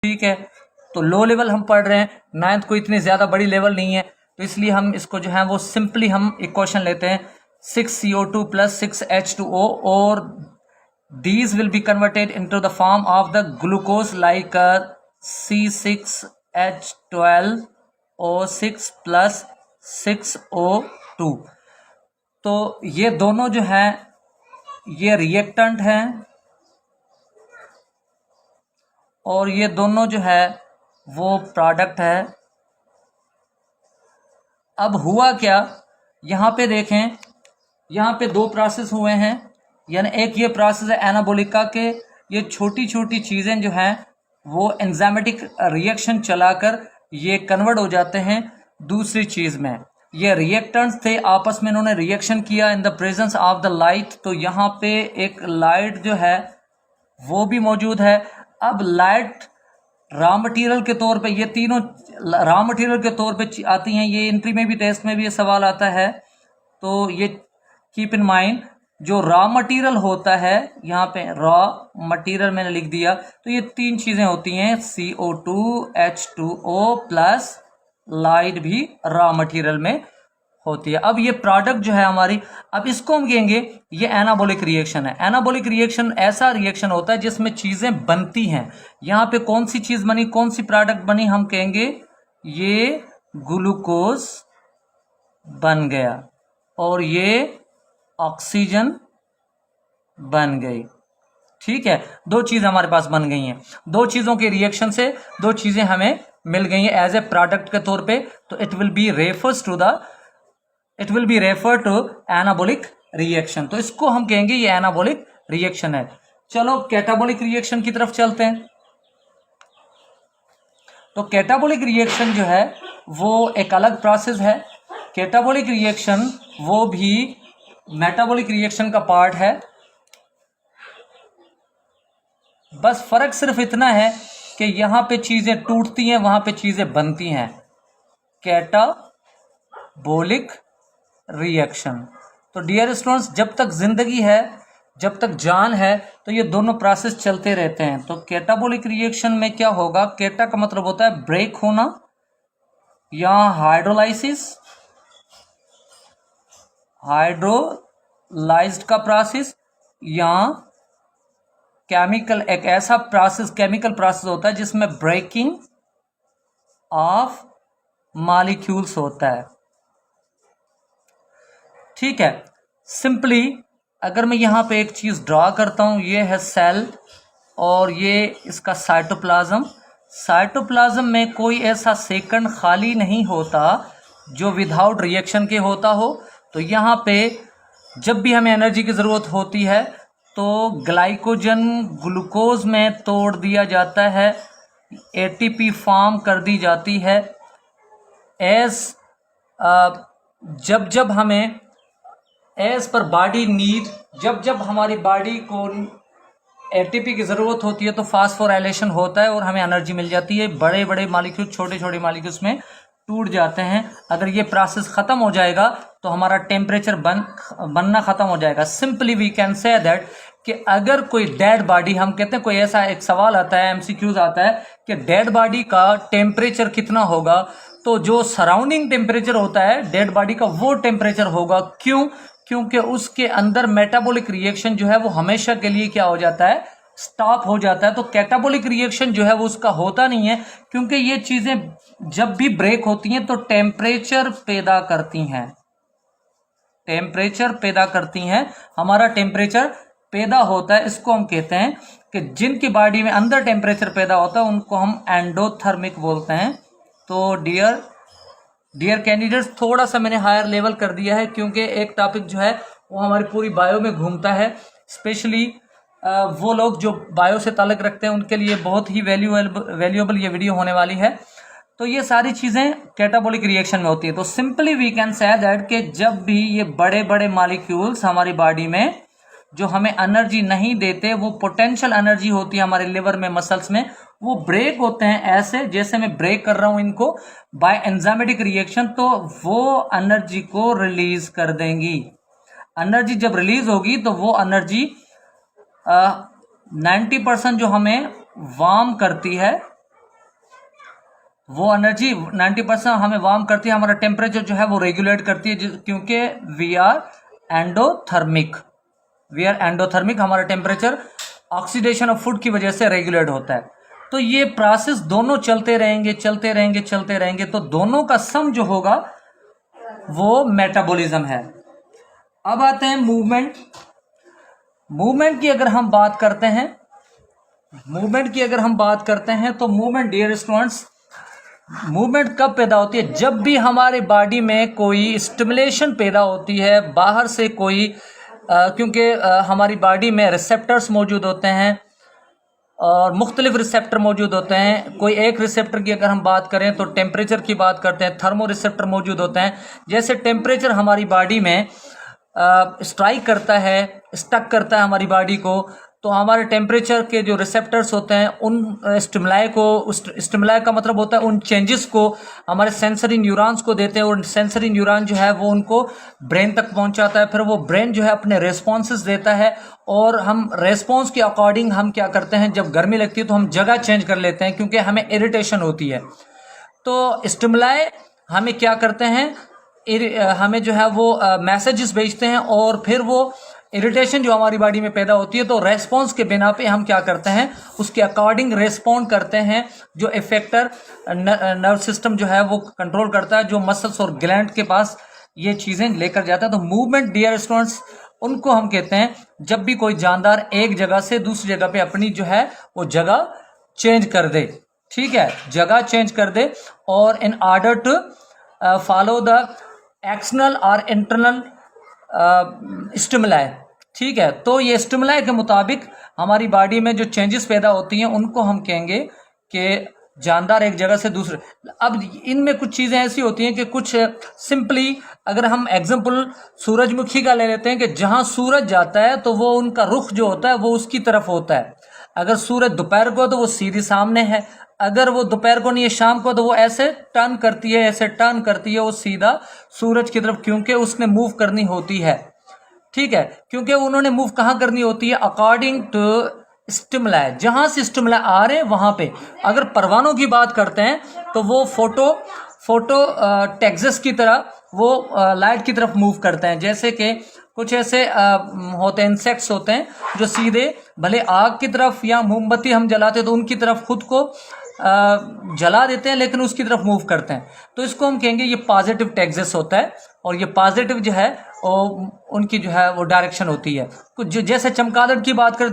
ठीक है, तो लो लेवल हम पढ़ रहे हैं, 9th को इतनी ज़्यादा बड़ी लेवल नहीं है, तो इसलिए हम इसको जो है वो सिंपली हम इक्वेशन लेते हैं 6CO2 + 6H2O, और these will be converted into the form of the glucose like C6H12O6 + 6O2। तो ये दोनों जो है ये रिएक्टेंट हैं और ये दोनों जो है वो प्रोडक्ट है। अब हुआ क्या, यहाँ पे देखें, यहाँ पे दो प्रोसेस हुए हैं, यानी एक ये प्रोसेस है एनाबोलिका के, ये छोटी छोटी चीज़ें जो हैं वो एंजाइमेटिक रिएक्शन चलाकर ये कन्वर्ट हो जाते हैं दूसरी चीज़ में। ये रिएक्टेंट्स थे, आपस में इन्होंने रिएक्शन किया in the presence of the light, तो यहाँ पे एक लाइट जो है वो भी मौजूद है। अब लाइट रॉ मटेरियल के तौर पे, ये तीनों रॉ मटेरियल के तौर पे आती हैं, ये एंट्री में भी टेस्ट में भी ये सवाल आता है, तो ये कीप इन माइंड। जो रॉ मटेरियल होता है, यहाँ पे रॉ मटेरियल मैंने लिख दिया, तो ये तीन चीज़ें होती हैं, CO2 H2O प्लस लाइट भी रॉ मटेरियल में होती है। अब ये प्रोडक्ट जो है हमारी, अब इसको हम कहेंगे ये एनाबॉलिक रिएक्शन है। एनाबॉलिक रिएक्शन ऐसा रिएक्शन होता है जिसमें चीज़ें बनती हैं। यहाँ पे कौन सी चीज़ बनी, कौन सी प्रोडक्ट बनी, हम कहेंगे ये ग्लूकोज बन गया और ये ऑक्सीजन बन गई। ठीक है, दो चीज़ हमारे पास बन गई हैं, दो चीज़ों के रिएक्शन से दो चीज़ें हमें मिल गई हैं एज ए प्रोडक्ट के तौर पे, तो it will be refer to anabolic reaction. तो इसको हम कहेंगे ये एनाबॉलिक रिएक्शन है। चलो कैटाबॉलिक रिएक्शन की तरफ चलते हैं। तो कैटाबॉलिक रिएक्शन जो है वो एक अलग प्रोसेस है। कैटाबॉलिक रिएक्शन वो भी मेटाबॉलिक रिएक्शन का पार्ट है, बस फर्क सिर्फ इतना है कि यहाँ पे चीज़ें टूटती हैं, वहाँ पे चीज़ें बनती हैं। कैटाबॉलिक रिएक्शन, तो डियर स्टूडेंट्स, जब तक जिंदगी है, जब तक जान है, तो ये दोनों प्रोसेस चलते रहते हैं। तो कैटाबॉलिक रिएक्शन में क्या होगा, कैटा का मतलब होता है ब्रेक होना या हाइड्रोलाइज्ड का प्रोसेस, या केमिकल, एक ऐसा प्रोसेस, केमिकल प्रोसेस होता है जिसमें ब्रेकिंग ऑफ मॉलिक्यूल्स होता है। ठीक है, सिंपली अगर मैं यहाँ पे एक चीज़ ड्रा करता हूँ, ये है सेल और ये इसका साइटोप्लाज्म। साइटोप्लाज्म में कोई ऐसा सेकंड खाली नहीं होता जो विदाउट रिएक्शन के होता हो। तो यहाँ पे जब भी हमें एनर्जी की ज़रूरत होती है तो ग्लाइकोजन ग्लूकोज में तोड़ दिया जाता है, ATP फॉर्म कर दी जाती है। जब हमें एज पर बॉडी नीड, जब हमारी बॉडी को ATP की ज़रूरत होती है तो फास्फोराइलेशन होता है और हमें एनर्जी मिल जाती है। बड़े बड़े मॉलिक्यूल छोटे छोटे मॉलिक्यूल्स में टूट जाते हैं। अगर ये प्रोसेस ख़त्म हो जाएगा तो हमारा टेम्परेचर बनना ख़त्म हो जाएगा। Simply we can say that कि अगर कोई डेड बॉडी, हम कहते हैं कोई ऐसा एक सवाल आता है, MCQs आता है कि डेड बॉडी का टेम्परेचर कितना होगा, तो जो सराउंडिंग टेम्परेचर होता है डेड बॉडी का वो टेम्परेचर होगा। क्यों? क्योंकि उसके अंदर मेटाबॉलिक रिएक्शन जो है वो हमेशा के लिए क्या हो जाता है, स्टॉप हो जाता है। तो कैटाबॉलिक रिएक्शन जो है वो उसका होता नहीं है, क्योंकि ये चीज़ें जब भी ब्रेक होती हैं तो टेम्परेचर पैदा करती हैं, टेम्परेचर पैदा करती हैं, हमारा टेम्परेचर पैदा होता है। इसको हम कहते हैं कि जिनकी बॉडी में अंदर टेम्परेचर पैदा होता है उनको हम एंडोथर्मिक बोलते हैं। तो डियर कैंडिडेट्स, थोड़ा सा मैंने हायर लेवल कर दिया है क्योंकि एक टॉपिक जो है वो हमारी पूरी बायो में घूमता है। स्पेशली वो लोग जो बायो से ताल्लुक़ रखते हैं उनके लिए बहुत ही वैल्यूएबल ये वीडियो होने वाली है। तो ये सारी चीज़ें कैटाबॉलिक रिएक्शन में होती है। तो simply we can say that कि जब भी ये बड़े बड़े मॉलिक्यूल्स हमारी बॉडी में जो हमें एनर्जी नहीं देते, वो पोटेंशियल एनर्जी होती है हमारे लिवर में, मसल्स में, वो ब्रेक होते हैं ऐसे जैसे मैं ब्रेक कर रहा हूँ इनको बाय एंजाइमेटिक रिएक्शन, तो वो एनर्जी को रिलीज कर देंगी। एनर्जी जब रिलीज होगी तो वो एनर्जी 90% जो हमें वार्म करती है, वो एनर्जी 90% हमें वार्म करती है, हमारा टेम्परेचर जो है वो रेगुलेट करती है, क्योंकि वी आर एंडोथर्मिक। हमारा टेम्परेचर ऑक्सीडेशन ऑफ फूड की वजह से रेगुलेट होता है। तो ये प्रोसेस दोनों चलते रहेंगे, तो दोनों का सम जो होगा वो मेटाबॉलिज्म है। अब आते हैं मूवमेंट की अगर हम बात करते हैं तो मूवमेंट, डियर स्टूडेंट्स, मूवमेंट कब पैदा होती है? जब भी हमारे बॉडी में कोई स्टिमुलेशन पैदा होती है बाहर से कोई, क्योंकि हमारी बॉडी में रिसेप्टर्स मौजूद होते हैं और मुख्तलिफ रिसेप्टर मौजूद होते हैं। कोई एक रिसेप्टर की अगर हम बात करें तो टेम्परेचर की बात करते हैं, थर्मो रिसेप्टर मौजूद होते हैं। जैसे टेम्परेचर हमारी बॉडी में स्ट्राइक करता है, स्टक करता है हमारी बॉडी को, तो हमारे टेम्परेचर के जो रिसेप्टर्स होते हैं उन स्टिमुलाई का मतलब होता है उन चेंजेस को हमारे सेंसरी न्यूरॉन्स को देते हैं, और सेंसरी न्यूरॉन जो है वो उनको ब्रेन तक पहुंचाता है। फिर वो ब्रेन जो है अपने रेस्पॉन्सेस देता है, और हम रेस्पॉन्स के अकॉर्डिंग हम क्या करते हैं, जब गर्मी लगती है तो हम जगह चेंज कर लेते हैं, क्योंकि हमें इरिटेशन होती है। तो स्टिमुलाई हमें क्या करते हैं, हमें जो है वो मैसेजेस भेजते हैं, और फिर वो इरिटेशन जो हमारी बॉडी में पैदा होती है तो रेस्पॉन्स के बिना पे हम क्या करते हैं, उसके अकॉर्डिंग रेस्पॉन्ड करते हैं। जो इफेक्टर नर्व सिस्टम जो है वो कंट्रोल करता है, जो मसल्स और ग्लैंड के पास ये चीज़ें लेकर जाता है। तो मूवमेंट, डियर स्टूडेंट्स, उनको हम कहते हैं जब भी कोई जानदार एक जगह से दूसरी जगह पे अपनी जो है वो जगह चेंज कर दे, ठीक है, जगह चेंज कर दे, और in order to follow the external और इंटरनल स्टिमुलाई, ठीक है। तो ये स्टिमुलाई के मुताबिक हमारी बॉडी में जो चेंजेस पैदा होती हैं उनको हम कहेंगे कि जानदार एक जगह से दूसरे। अब इनमें कुछ चीज़ें ऐसी होती हैं कि कुछ सिंपली अगर हम एग्जांपल सूरजमुखी का ले लेते हैं कि जहाँ सूरज जाता है तो वो उनका रुख जो होता है वो उसकी तरफ होता है। अगर सूरज दोपहर को तो वो सीधी सामने है, अगर वो दोपहर को नहीं है शाम को तो वो ऐसे टर्न करती है, वो सीधा सूरज की तरफ, क्योंकि उसने मूव करनी होती है, ठीक है। क्योंकि उन्होंने मूव कहाँ करनी होती है, अकॉर्डिंग टू स्टिमुलाई, जहां से स्टिमुलाई आ रहे हैं वहां पे। अगर परवानों की बात करते हैं तो वो फोटो टेक्सस की तरह वो लाइट की तरफ मूव करते हैं। जैसे कि कुछ ऐसे होते हैं, इंसेक्ट्स होते हैं जो सीधे भले आग की तरफ या मोमबत्ती हम जलाते हैं तो उनकी तरफ खुद को जला देते हैं, लेकिन उसकी तरफ मूव करते हैं। तो इसको हम कहेंगे ये पॉजिटिव टेक्सस होता है, और ये पॉजिटिव जो है उनकी जो है वो डायरेक्शन होती है। कुछ जैसे चमगादड़ की बात करें